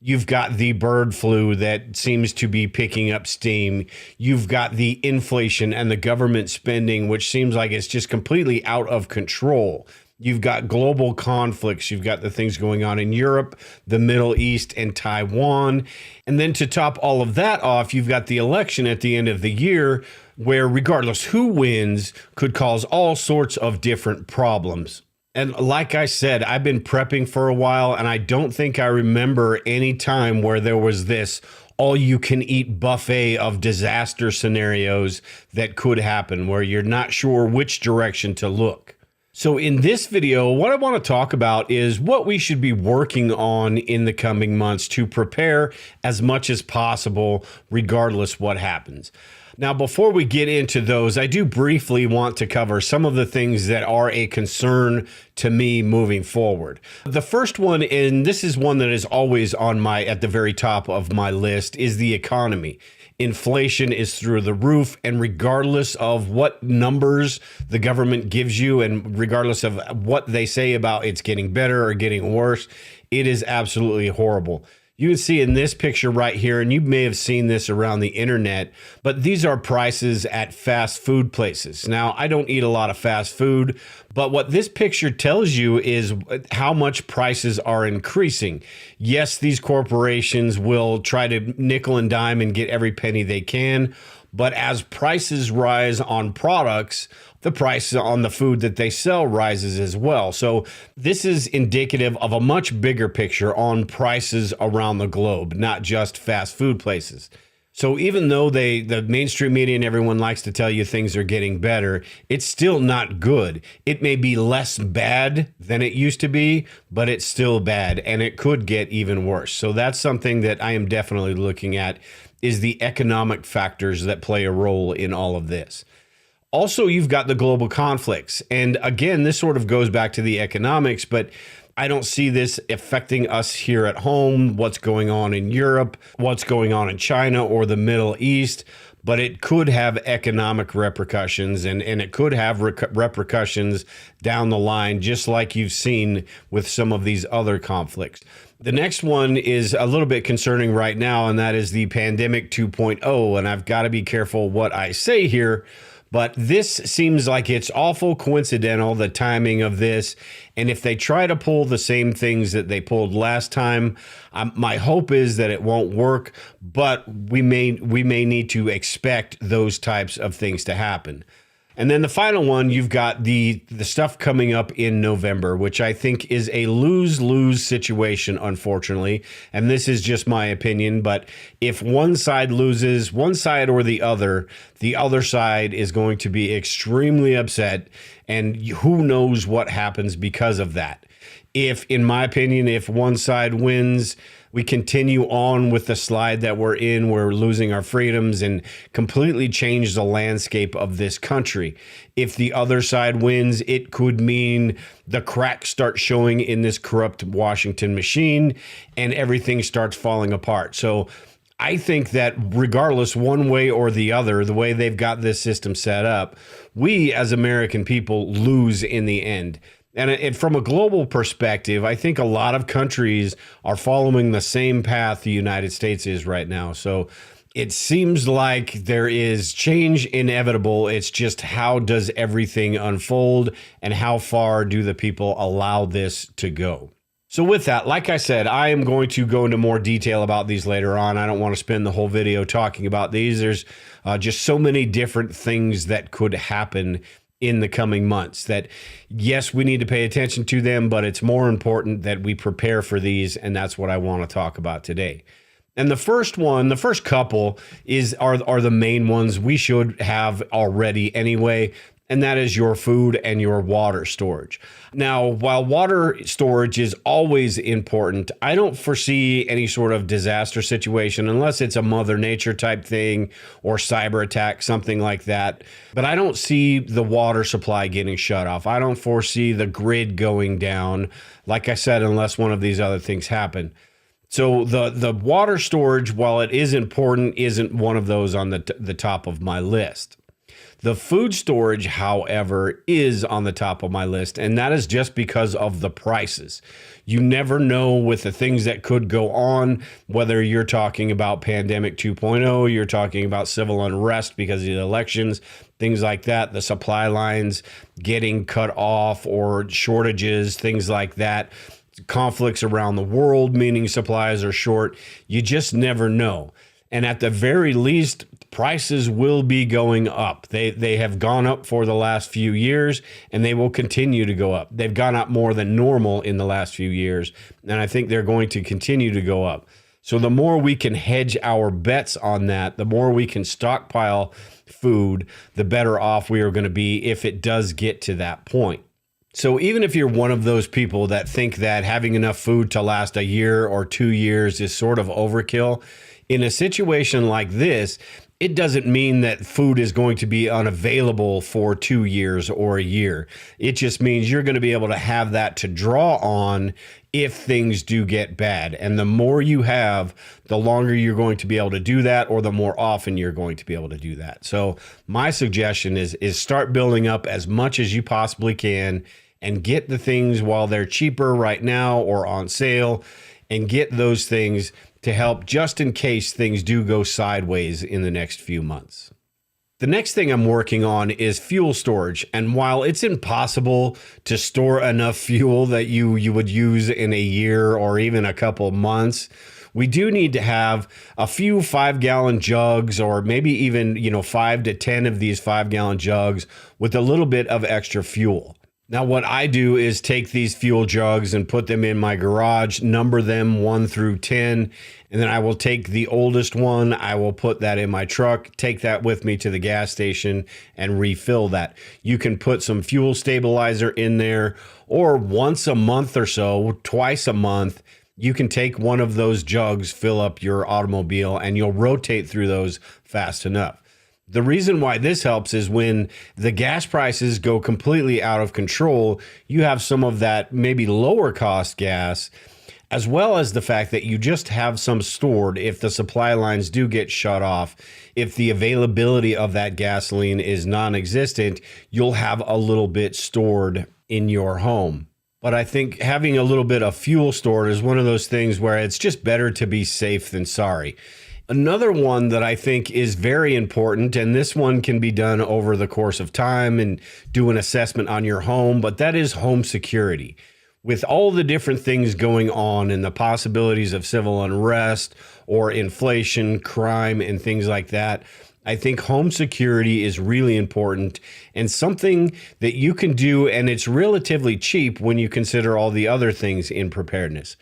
You've got the bird flu that seems to be picking up steam. You've got the inflation and the government spending, which seems like it's just completely out of control. You've got global conflicts. You've got the things going on in Europe, the Middle East, and Taiwan. And then to top all of that off, you've got the election at the end of the year, where regardless who wins could cause all sorts of different problems. And like I said, I've been prepping for a while, and I don't think I remember any time where there was this all-you-can-eat buffet of disaster scenarios that could happen, where you're not sure which direction to look. So in this video, what I want to talk about is what we should be working on in the coming months to prepare as much as possible, regardless what happens. Now, before we get into those, I do briefly want to cover some of the things that are a concern to me moving forward. The first one, and this is one that is always on at the very top of my list, is the economy. Inflation is through the roof, and regardless of what numbers the government gives you, and regardless of what they say about it's getting better or getting worse, it is absolutely horrible. You can see in this picture right here, and you may have seen this around the internet, but these are prices at fast food places. Now, I don't eat a lot of fast food, but what this picture tells you is how much prices are increasing. Yes, these corporations will try to nickel and dime and get every penny they can, but as prices rise on products, the price on the food that they sell rises as well. So this is indicative of a much bigger picture on prices around the globe, not just fast food places. So even though the mainstream media and everyone likes to tell you things are getting better, it's still not good. It may be less bad than it used to be, but it's still bad, and it could get even worse. So that's something that I am definitely looking at, is the economic factors that play a role in all of this. Also, you've got the global conflicts. And again, this sort of goes back to the economics, but I don't see this affecting us here at home, what's going on in Europe, what's going on in China or the Middle East, but it could have economic repercussions, and it could have repercussions down the line, just like you've seen with some of these other conflicts. The next one is a little bit concerning right now, and that is the pandemic 2.0, and I've got to be careful what I say here. But this seems like it's awful coincidental, the timing of this. And if they try to pull the same things that they pulled last time, my hope is that it won't work, but we may need to expect those types of things to happen. And then the final one, you've got the stuff coming up in November, which I think is a lose-lose situation, unfortunately. And this is just my opinion, but if one side loses, one side or the other side is going to be extremely upset, and who knows what happens because of that. If, in my opinion, if one side wins, we continue on with the slide that we're in. We're losing our freedoms and completely change the landscape of this country. If the other side wins, it could mean the cracks start showing in this corrupt Washington machine and everything starts falling apart. So I think that regardless one way or the other, the way they've got this system set up, we as American people lose in the end. And from a global perspective, I think a lot of countries are following the same path the United States is right now. So it seems like there is change inevitable. It's just how does everything unfold and how far do the people allow this to go? So with that, like I said, I am going to go into more detail about these later on. I don't want to spend the whole video talking about these. There's just so many different things that could happen in the coming months that, yes, we need to pay attention to them, but it's more important that we prepare for these, and that's what I want to talk about today. And the first one, the first couple are the main ones we should have already anyway, and that is your food and your water storage. Now, while water storage is always important, I don't foresee any sort of disaster situation unless it's a Mother Nature type thing or cyber attack, something like that. But I don't see the water supply getting shut off. I don't foresee the grid going down, like I said, unless one of these other things happen. So the water storage, while it is important, isn't one of those on the top of my list. The food storage, however, is on the top of my list, and that is just because of the prices. You never know with the things that could go on, whether you're talking about pandemic 2.0, you're talking about civil unrest because of the elections, things like that, the supply lines getting cut off or shortages, things like that, conflicts around the world, meaning supplies are short. You just never know. And at the very least, prices will be going up. They have gone up for the last few years, and they will continue to go up. They've gone up more than normal in the last few years, and I think they're going to continue to go up. So the more we can hedge our bets on that, the more we can stockpile food, the better off we are going to be if it does get to that point. So even if you're one of those people that think that having enough food to last a year or 2 years is sort of overkill, in a situation like this, it doesn't mean that food is going to be unavailable for 2 years or a year. It just means you're going to be able to have that to draw on if things do get bad. And the more you have, the longer you're going to be able to do that, or the more often you're going to be able to do that. So my suggestion is start building up as much as you possibly can and get the things while they're cheaper right now or on sale, and get those things to help just in case things do go sideways in the next few months. The next thing I'm working on is fuel storage. And while it's impossible to store enough fuel that you would use in a year or even a couple months, we do need to have a few 5-gallon jugs, or maybe even 5 to 10 of these 5-gallon jugs with a little bit of extra fuel. Now, what I do is take these fuel jugs and put them in my garage, number them 1 through 10, and then I will take the oldest one, I will put that in my truck, take that with me to the gas station and refill that. You can put some fuel stabilizer in there, or once a month or so, twice a month, you can take one of those jugs, fill up your automobile, and you'll rotate through those fast enough. The reason why this helps is when the gas prices go completely out of control, you have some of that maybe lower cost gas, as well as the fact that you just have some stored if the supply lines do get shut off. If the availability of that gasoline is non-existent, you'll have a little bit stored in your home. But I think having a little bit of fuel stored is one of those things where it's just better to be safe than sorry. Another one that I think is very important, and this one can be done over the course of time and do an assessment on your home, but that is home security. With all the different things going on and the possibilities of civil unrest or inflation, crime, and things like that, I think home security is really important and something that you can do, and it's relatively cheap when you consider all the other things in preparedness.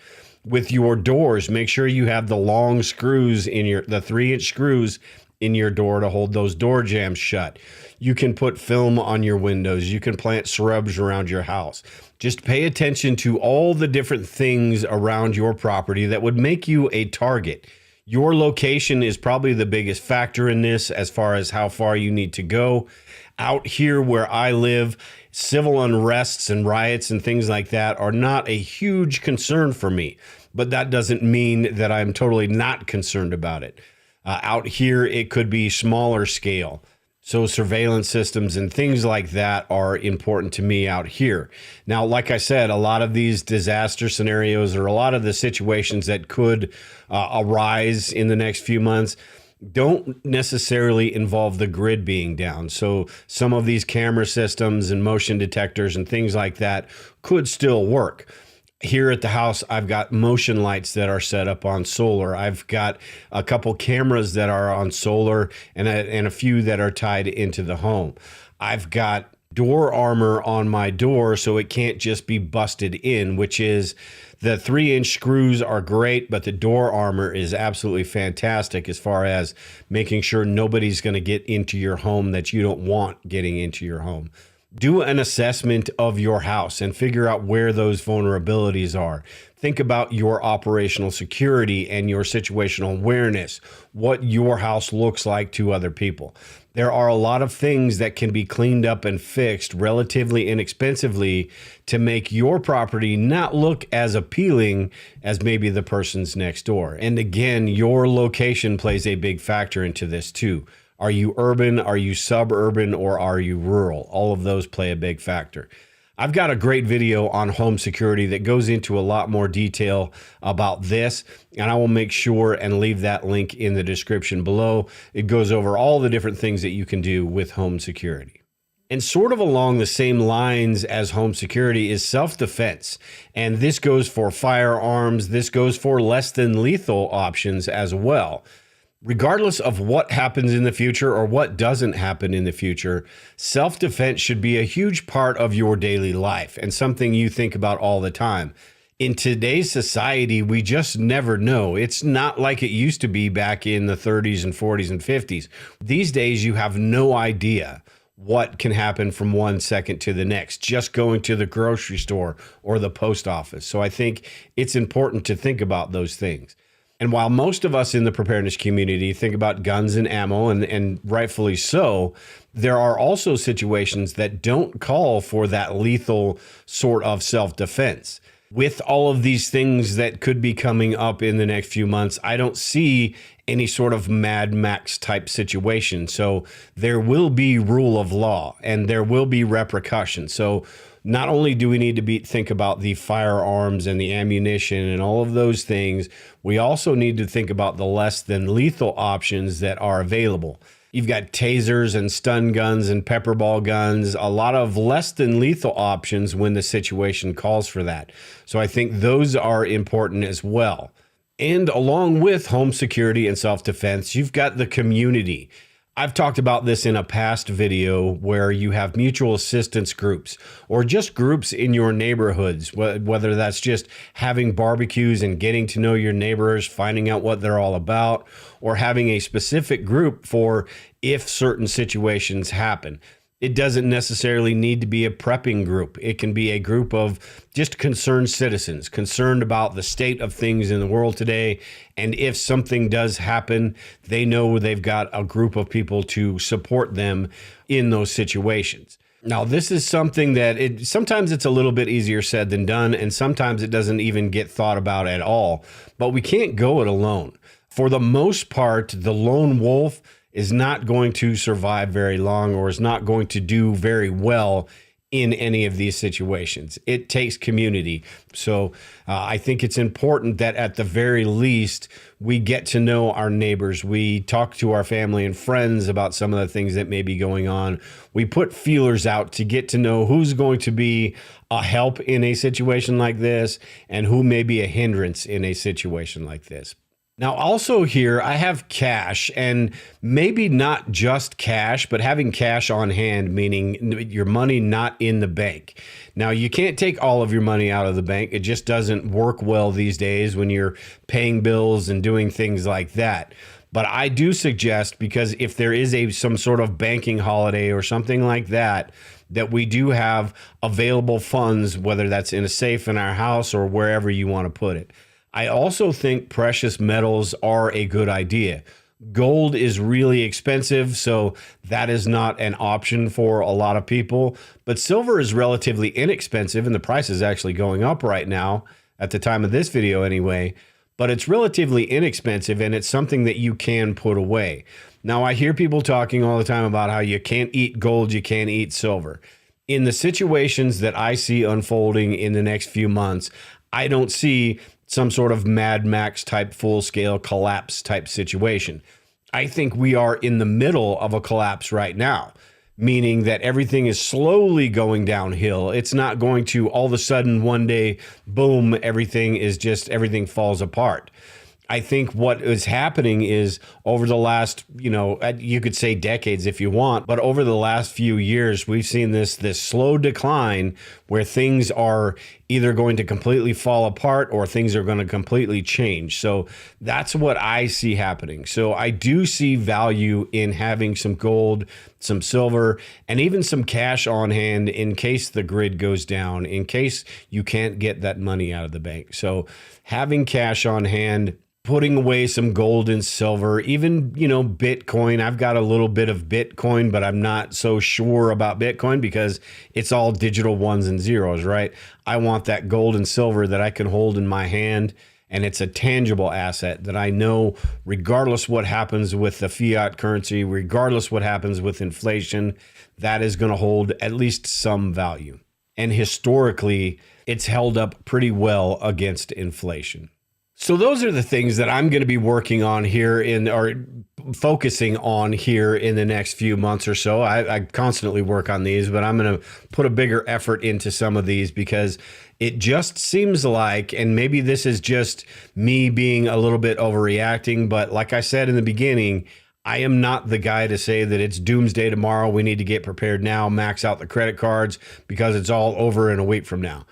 With your doors, make sure you have the long screws the 3-inch screws in your door to hold those door jambs shut. You can put film on your windows. You can plant shrubs around your house. Just pay attention to all the different things around your property that would make you a target. Your location is probably the biggest factor in this as far as how far you need to go. Out here where I live, civil unrests and riots and things like that are not a huge concern for me, but that doesn't mean that I'm totally not concerned about it. Out here, it could be smaller scale. So surveillance systems and things like that are important to me out here. Now, like I said, a lot of these disaster scenarios or a lot of the situations that could arise in the next few months don't necessarily involve the grid being down. So some of these camera systems and motion detectors and things like that could still work. Here at the house, I've got motion lights that are set up on solar. I've got a couple cameras that are on solar and a few that are tied into the home. I've got door armor on my door so it can't just be busted in, which is the 3-inch screws are great, but the door armor is absolutely fantastic as far as making sure nobody's going to get into your home that you don't want getting into your home. Do an assessment of your house and figure out where those vulnerabilities are. Think about your operational security and your situational awareness, what your house looks like to other people. There are a lot of things that can be cleaned up and fixed relatively inexpensively to make your property not look as appealing as maybe the person's next door. And again, your location plays a big factor into this too. Are you urban? Are you suburban? Or are you rural? All of those play a big factor. I've got a great video on home security that goes into a lot more detail about this, and I will make sure and leave that link in the description below. It goes over all the different things that you can do with home security. And sort of along the same lines as home security is self-defense. And this goes for firearms. This goes for less than lethal options as well. Regardless of what happens in the future or what doesn't happen in the future, self-defense should be a huge part of your daily life and something you think about all the time. In today's society, we just never know. It's not like it used to be back in the 30s and 40s and 50s. These days, you have no idea what can happen from one second to the next, just going to the grocery store or the post office. So I think it's important to think about those things. And while most of us in the preparedness community think about guns and ammo, and rightfully so, there are also situations that don't call for that lethal sort of self-defense. With all of these things that could be coming up in the next few months, I don't see any sort of Mad Max type situation. So there will be rule of law and there will be repercussions. So not only do we need to think about the firearms and the ammunition and all of those things, we also need to think about the less than lethal options that are available. You've got tasers and stun guns and pepper ball guns, a lot of less than lethal options when the situation calls for that. So I think those are important as well. And along with home security and self-defense, you've got the community. I've talked about this in a past video where you have mutual assistance groups or just groups in your neighborhoods, whether that's just having barbecues and getting to know your neighbors, finding out what they're all about, or having a specific group for if certain situations happen. It doesn't necessarily need to be a prepping group. It can be a group of just concerned citizens, concerned about the state of things in the world today. And if something does happen, they know they've got a group of people to support them in those situations. Now, this is something that sometimes it's a little bit easier said than done, and sometimes it doesn't even get thought about at all. But we can't go it alone. For the most part, the lone wolf is not going to survive very long or is not going to do very well in any of these situations. It takes community. So I think it's important that at the very least, we get to know our neighbors. We talk to our family and friends about some of the things that may be going on. We put feelers out to get to know who's going to be a help in a situation like this and who may be a hindrance in a situation like this. Now, also here, I have cash, and maybe not just cash, but having cash on hand, meaning your money not in the bank. Now, you can't take all of your money out of the bank. It just doesn't work well these days when you're paying bills and doing things like that. But I do suggest, because if there is some sort of banking holiday or something like that, that we do have available funds, whether that's in a safe in our house or wherever you want to put it. I also think precious metals are a good idea. Gold is really expensive, so that is not an option for a lot of people. But silver is relatively inexpensive, and the price is actually going up right now, at the time of this video anyway. But it's relatively inexpensive, and it's something that you can put away. Now, I hear people talking all the time about how you can't eat gold, you can't eat silver. In the situations that I see unfolding in the next few months, I don't see some sort of Mad Max type full-scale collapse type situation. I think we are in the middle of a collapse right now. meaning that everything is slowly going downhill. It's not going to all of a sudden one day, boom, everything falls apart. I think what is happening is over the last, you could say decades if you want, but over the last few years, we've seen this slow decline where things are either going to completely fall apart or things are going to completely change. So that's what I see happening. So I do see value in having some gold, some silver, and even some cash on hand in case the grid goes down, in case you can't get that money out of the bank. So having cash on hand, putting away some gold and silver, even, Bitcoin. I've got a little bit of Bitcoin, but I'm not so sure about Bitcoin because it's all digital ones and zeros, right? I want that gold and silver that I can hold in my hand. And it's a tangible asset that I know, regardless what happens with the fiat currency, regardless what happens with inflation, that is going to hold at least some value. And historically, it's held up pretty well against inflation. So those are the things that I'm going to be working on here or focusing on here in the next few months or so. I constantly work on these, but I'm going to put a bigger effort into some of these because it just seems like, and maybe this is just me being a little bit overreacting, but like I said in the beginning, I am not the guy to say that it's doomsday tomorrow. We need to get prepared now, max out the credit cards because it's all over in a week from now.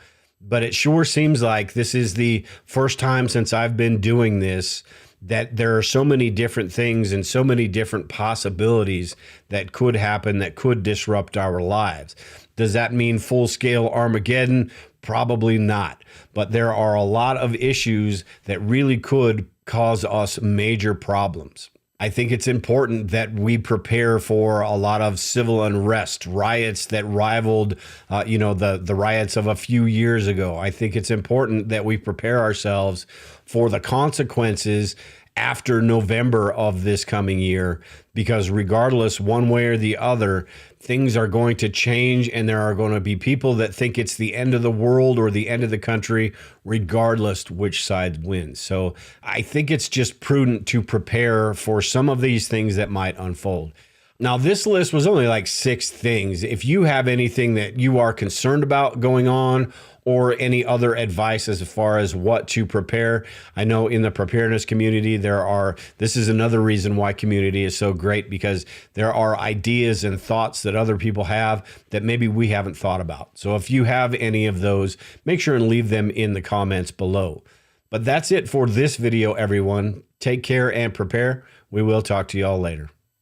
But it sure seems like this is the first time since I've been doing this that there are so many different things and so many different possibilities that could happen that could disrupt our lives. Does that mean full-scale Armageddon? Probably not. But there are a lot of issues that really could cause us major problems. I think it's important that we prepare for a lot of civil unrest, riots that rivaled, the riots of a few years ago. I think it's important that we prepare ourselves for the consequences after November of this coming year, because regardless, one way or the other, things are going to change and there are going to be people that think it's the end of the world or the end of the country, regardless which side wins. So I think it's just prudent to prepare for some of these things that might unfold. Now, this list was only like 6 things. If you have anything that you are concerned about going on or any other advice as far as what to prepare, I know in the preparedness community, this is another reason why community is so great, because there are ideas and thoughts that other people have that maybe we haven't thought about. So if you have any of those, make sure and leave them in the comments below. But that's it for this video, everyone. Take care and prepare. We will talk to y'all later.